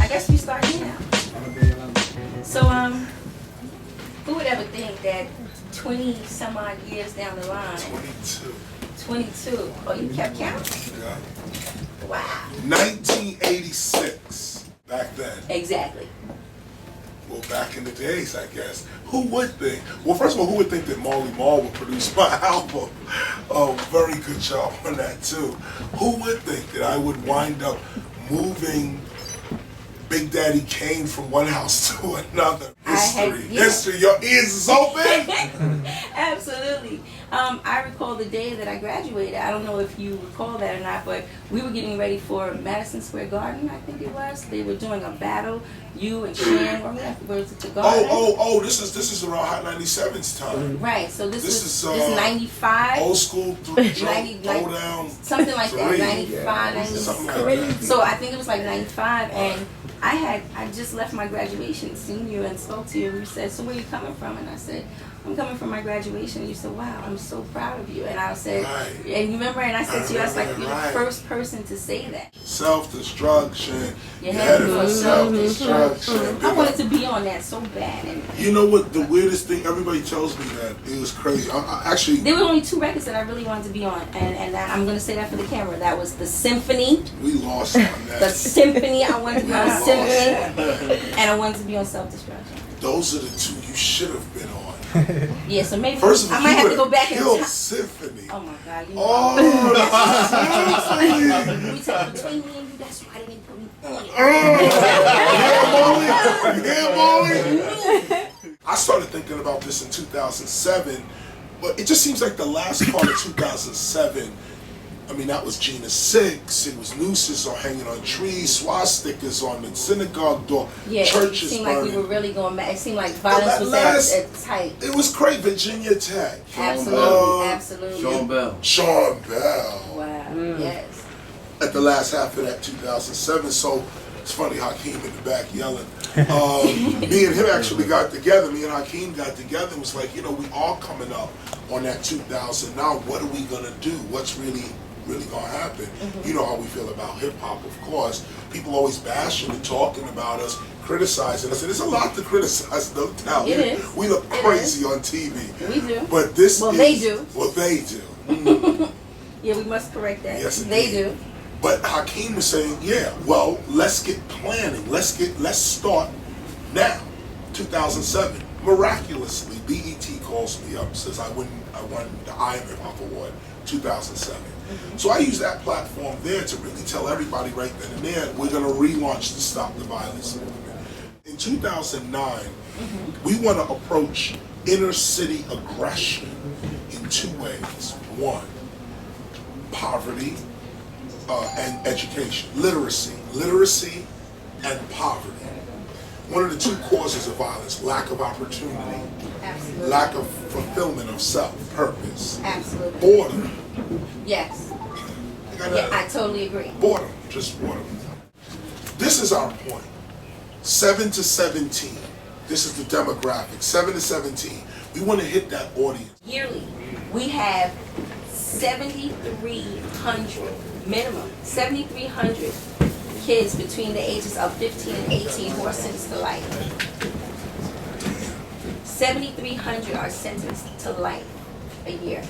I guess we start here now. So, who would ever think that 20 some odd years down the line? 22. 22. Oh, you kept count? Yeah. Wow. 1986. Back then. Exactly. Well, back in the days, I guess. Who would think? Well, first of all, who would think that Marley Marl would produce my album? Oh, very good job on that, too. Who would think that I would wind up moving Big Daddy Kane from one house to another? History. History. Your ears is open? Absolutely. I recall the day that I graduated. I don't know if you recall that or not, but we were getting ready for Madison Square Garden, I think it was. They were doing a battle. You and Shante were afterwards at the Garden. Oh, this is around Hot 97's time. Right, so this is 95. Old school, 90, go down. Something like that, 95, 96. Something like that. So I think it was like 95, and I just left my graduation, seen you and spoke to you, and you said, so where are you coming from? And I said, I'm coming from my graduation. And you said, wow, I'm so proud of you. And I said, and you remember, and I said to you, I was like, you're the first person to say that. Self-destruction. You're headed for self-destruction. I wanted to be on that so bad. And you know what, the weirdest thing, everybody tells me that, it was crazy. Actually, there were only 2 records that I really wanted to be on, and I'm going to say that for the camera. That was the Symphony. We lost on that. The Symphony, I wanted to be on Symphony, and I wanted to be on Self-Destruction. Those are the 2 you should have been on. Yeah, so maybe First of all, I might have to go back and Symphony. Oh my God! You know we said between me and you, that's why they didn't put me on. Molly? I started thinking about this in 2007, but it just seems like the last part of 2007. I mean, that was Gina 6, it was nooses on hanging on trees, swastikas on the synagogue door, churches it seemed burning. like we were really going mad. It seemed like violence was at its height. It was great. Virginia Tech. Absolutely. Sean Bell. Wow, yes. At the last half of that 2007, so it's funny, Hakeem in the back yelling. Me and him actually got together, me and Hakeem got together and was like, you know, we all coming up on that 2000. Now, what are we going to do? What's really gonna happen? You know how we feel about hip-hop, of course. People always bashing and talking about us, criticizing us, and there's a lot to criticize, no doubt. It is. We look crazy on TV. We do. But this they do. Well, they do. Yeah, we must correct that. Yes, they do. But Hakeem was saying, yeah, well, let's get planning. Let's start now. 2007. Miraculously, BET calls me up, says I won the I Am Hip Hop Award 2007. So I use that platform there to really tell everybody right then and there, we're going to relaunch the Stop the Violence movement. In 2009, we want to approach inner city aggression in 2 ways. 1, poverty and education, literacy and poverty. One of the 2 causes of violence: lack of opportunity, lack of fulfillment of self, purpose, boredom. Yes. I totally agree. Boredom, just boredom. This is our point. 7 to 17. This is the demographic. 7 to 17. We want to hit that audience. Yearly, we have 7,300 minimum. 7,300 kids between the ages of 15 and 18 who are sentenced to life. 7,300 are sentenced to life a year.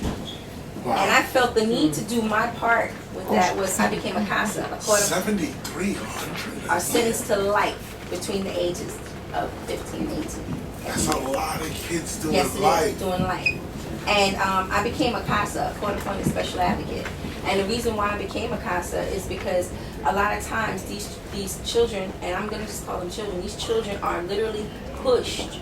Wow. And I felt the need to do my part with that was I became a CASA. 7,300 are sentenced to life between the ages of 15 and 18. That's a lot of kids doing life. Yes, it is, doing life. And I became a CASA, a court-appointed special advocate. And the reason why I became a CASA is because a lot of times these children, and I'm going to just call them children, these children are literally pushed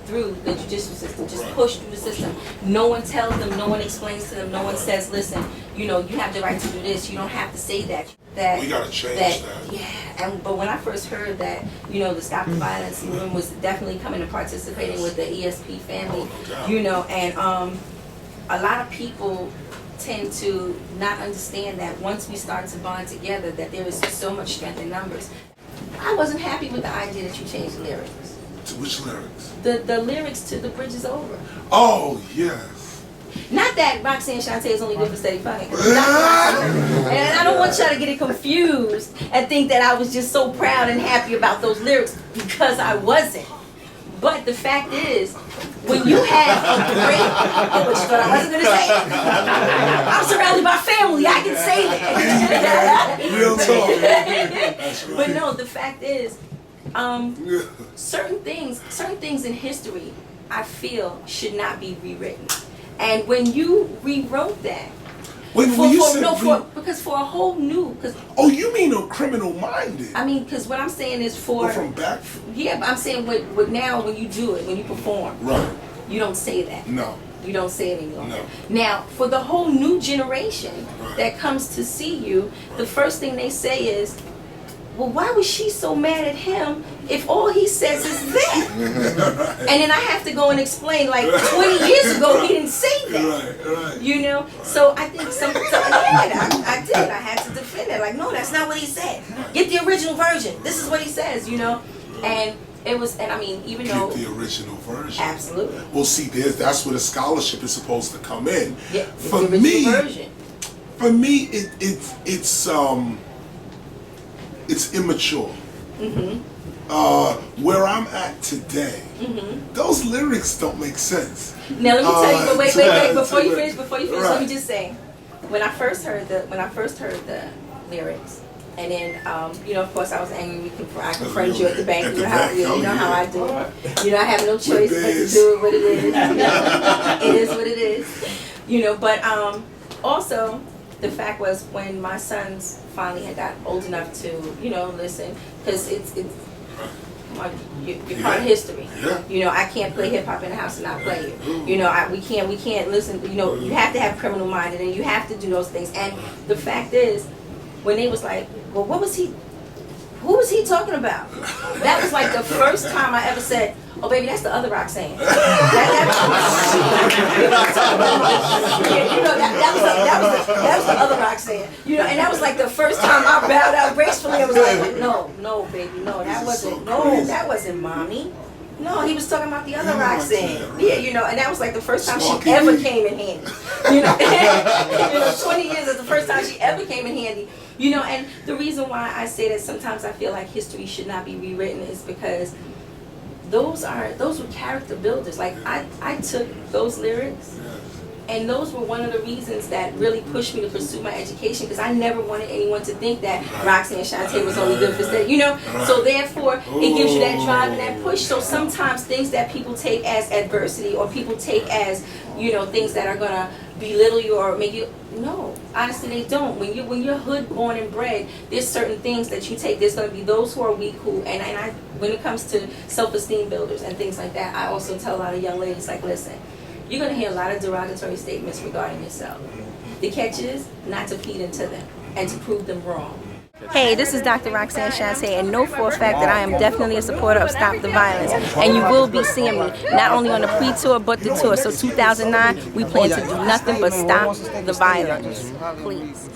through the judicial system, just pushed through the system. No one tells them, no one explains to them, no one says, listen, you know, you have the right to do this, you don't have to say that. We gotta change that. Yeah, but when I first heard that, you know, the Stop the Violence movement was definitely coming and participating with the ESP family, you know, and a lot of people tend to not understand that once we start to bond together, that there is so much strength in numbers. I wasn't happy with the idea that you changed the lyrics. To which lyrics? The lyrics to The Bridge Is Over. Oh, yes. Not not that Roxanne Shante is only good for steady fucking. And I don't want y'all to get it confused and think that I was just so proud and happy about those lyrics, because I wasn't. But the fact is, when you have a great, oh, what you thought I wasn't gonna say? I'm surrounded by family. I can say that. Real talk. But no, the fact is, certain things in history, I feel, should not be rewritten. And when you rewrote that, because for a whole new, oh, you mean a criminal minded? I mean, because what I'm saying is for from back. Yeah, but I'm saying what now when you do it, when you perform, right? You don't say that. No. You don't say it any longer. No. Now, for the whole new generation that comes to see you, the first thing they say is, well, why was she so mad at him if all he says is that? And then I have to go and explain, like, 20 years ago, he didn't say that. Right. You know? So I think I did. I had to defend it. Like, no, that's not what he said. Get the original version. This is what he says, you know? And it was, and I mean, even though. Get the original version. Absolutely. Well, see, that's where the scholarship is supposed to come in. Yeah, for the me, version. It's immature. Mm-hmm. Where I'm at today, those lyrics don't make sense. Now let me tell you, but wait, before you finish, right. Let me just say, when I first heard the lyrics, and then you know, of course, I was angry. I confronted you at the bank. You know how I do it. You know, I have no choice but to do it what it is. It is what it is. You know, but also the fact was, when my sons finally had got old enough to, you know, listen, because it's you're part of history. Yeah. You know, I can't play hip hop in the house and not play it. You know, we can't listen. You know, you have to have criminal minded, and you have to do those things. And the fact is, when they was like, well, who was he talking about? That was like the first time I ever said, oh baby, that's the other Roxanne. That was the other Roxanne. You know, and that was like the first time I bowed out gracefully. I was like, no, baby, no, that wasn't mommy. No, he was talking about the other Roxanne. Yeah, you know, and that was like the first time she ever came in handy. You know, 20 years is the first time she ever came in handy. You know, and the reason why I say that sometimes I feel like history should not be rewritten is because those were character builders. Like I took those lyrics, and those were one of the reasons that really pushed me to pursue my education, because I never wanted anyone to think that Roxanne Shante was only good for study, you know. So therefore, it gives you that drive and that push. So sometimes things that people take as adversity, or people take as, you know, things that are gonna belittle you or make you, no, honestly they don't. When you're hood born and bred, there's certain things that you take. There's gonna be those who are weak, and I when it comes to self-esteem builders and things like that, I also tell a lot of young ladies, like, listen, you're going to hear a lot of derogatory statements regarding yourself. The catch is not to feed into them and to prove them wrong. Hey, this is Dr. Roxanne Shante, and know for a fact that I am definitely a supporter of Stop the Violence. And you will be seeing me not only on the pre-tour but the tour. So 2009, we plan to do nothing but stop the violence. Please.